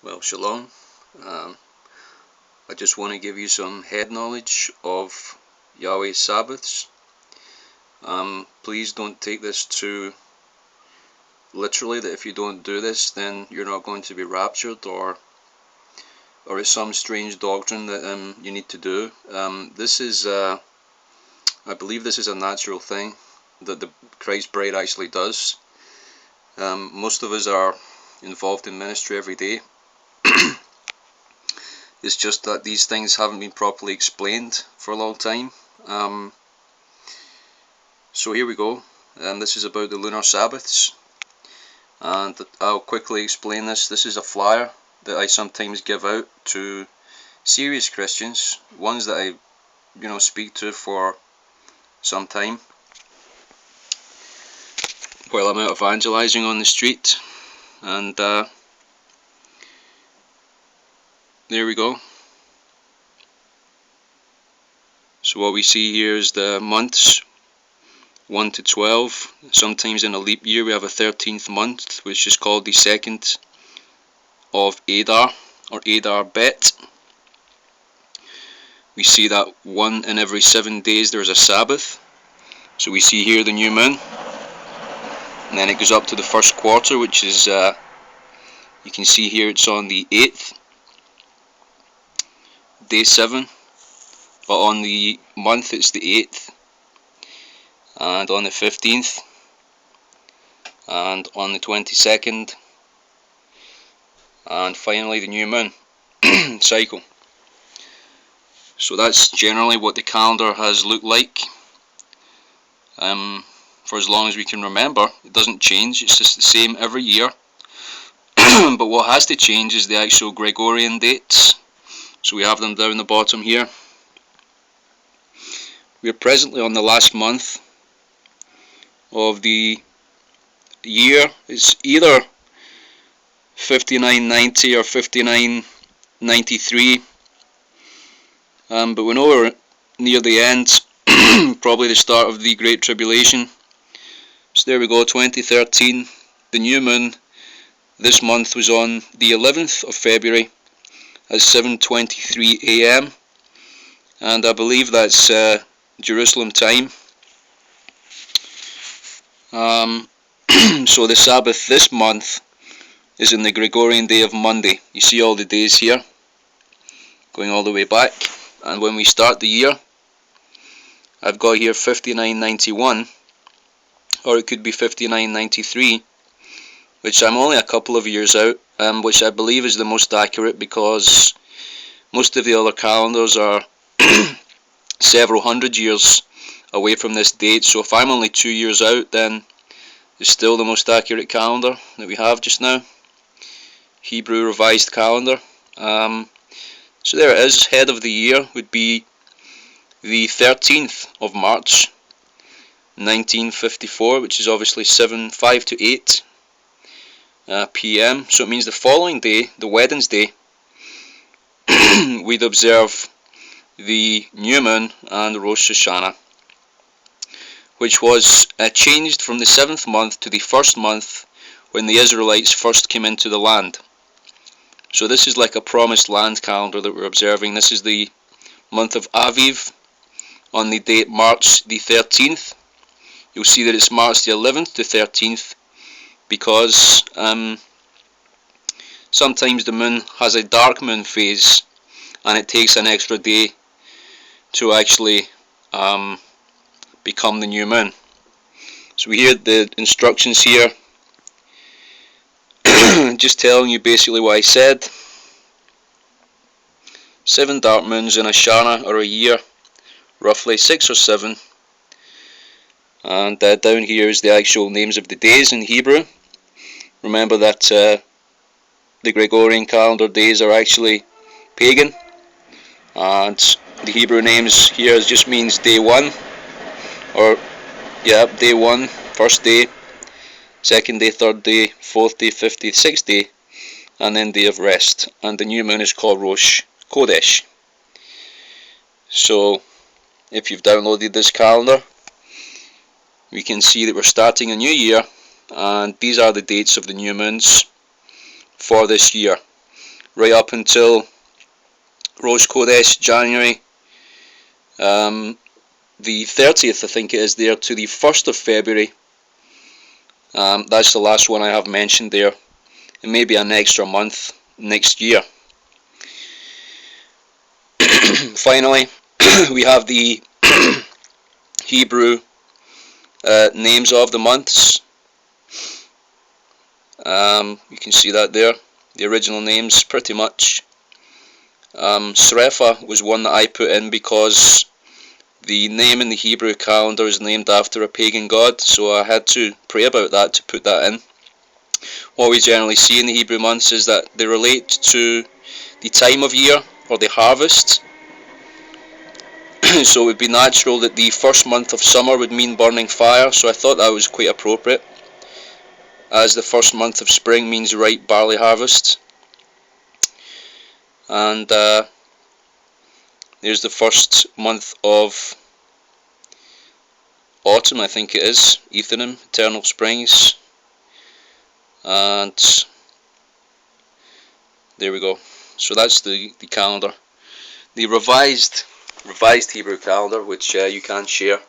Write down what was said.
Well, shalom. Um, I just want to give you some head knowledge of Yahweh's Sabbaths. Please don't take this too literally, that if you don't do this, then you're not going to be raptured, or it's some strange doctrine that you need to do. This is, I believe, this is a natural thing that the Christ bride actually does. Most of us are involved in ministry every day. It's just that these things haven't been properly explained for a long time. So here we go. This is about the lunar Sabbaths, and I'll quickly explain this. This is a flyer that I sometimes give out to serious Christians, ones that I speak to for some time while I'm out evangelizing on the street. And there we go. So what we see here is the months 1 to 12. Sometimes in a leap year we have a 13th month, which is called the 2nd of Adar, or Adar Bet. We see that 1 in every 7 days there's a Sabbath. So we see here the new moon, and then it goes up to the first quarter, which is you can see here it's on the 8th, day 7, but on the month it's the 8th, and on the 15th, and on the 22nd, and finally the new moon cycle. So that's generally what the calendar has looked like for as long as we can remember. It doesn't change, it's just the same every year. But what has to change is the actual Gregorian dates. So we have them down the bottom here. We are presently on the last month of the year. It's either 5990 or 5993, but we know we're near the end, probably the start of the Great Tribulation. So there we go, 2013, the new moon this month was on the 11th of February at 7:23 AM, and I believe that's Jerusalem time. So the Sabbath this month is in the Gregorian day of Monday. You see all the days here going all the way back, and when we start the year, I've got here 5991, or it could be 5993, which I'm only a couple of years out, which I believe is the most accurate, because most of the other calendars are several hundred years away from this date. So if I'm only 2 years out, then it's still the most accurate calendar that we have just now, Hebrew Revised Calendar. So there it is. Head of the year would be the 13th of March 1954, which is obviously 5 to 8 PM. So it means the following day, the Wednesday, we'd observe the new moon and Rosh Hashanah, which was changed from the 7th month to the 1st month when the Israelites first came into the land. So this is like a promised land calendar that we're observing. This is the month of Aviv on the date March the 13th. You'll see that it's March the 11th to 13th because sometimes the moon has a dark moon phase and it takes an extra day to actually become the new moon. So we hear the instructions here, just telling you basically what I said. 7 dark moons in a Shana, or a year, roughly 6 or 7. And down here is the actual names of the days in Hebrew. Remember that the Gregorian calendar days are actually pagan, and the Hebrew names here just means day 1, or day 1, first day, 2nd day, 3rd day, 4th day, 5th day, 6th day, and then day of rest. And the new moon is called Rosh Chodesh. So if you've downloaded this calendar, we can see that we're starting a new year, and these are the dates of the new moons for this year. right up until Rosh Chodesh, January the 30th, I think it is, there to the 1st of February. That's the last one I have mentioned there. And maybe an extra month next year. Finally, we have the Hebrew names of the months. You can see that there, the original names pretty much. Srefa was one that I put in because the name in the Hebrew calendar is named after a pagan god, so I had to pray about that to put that in. What we generally see in the Hebrew months is that they relate to the time of year or the harvest. So it would be natural that the first month of summer would mean burning fire, so I thought that was quite appropriate, as the first month of spring means ripe barley harvest. And there's the first month of autumn, I think it is, Ethanim, Eternal Springs. And there we go. So that's the calendar. The revised Hebrew calendar, which you can share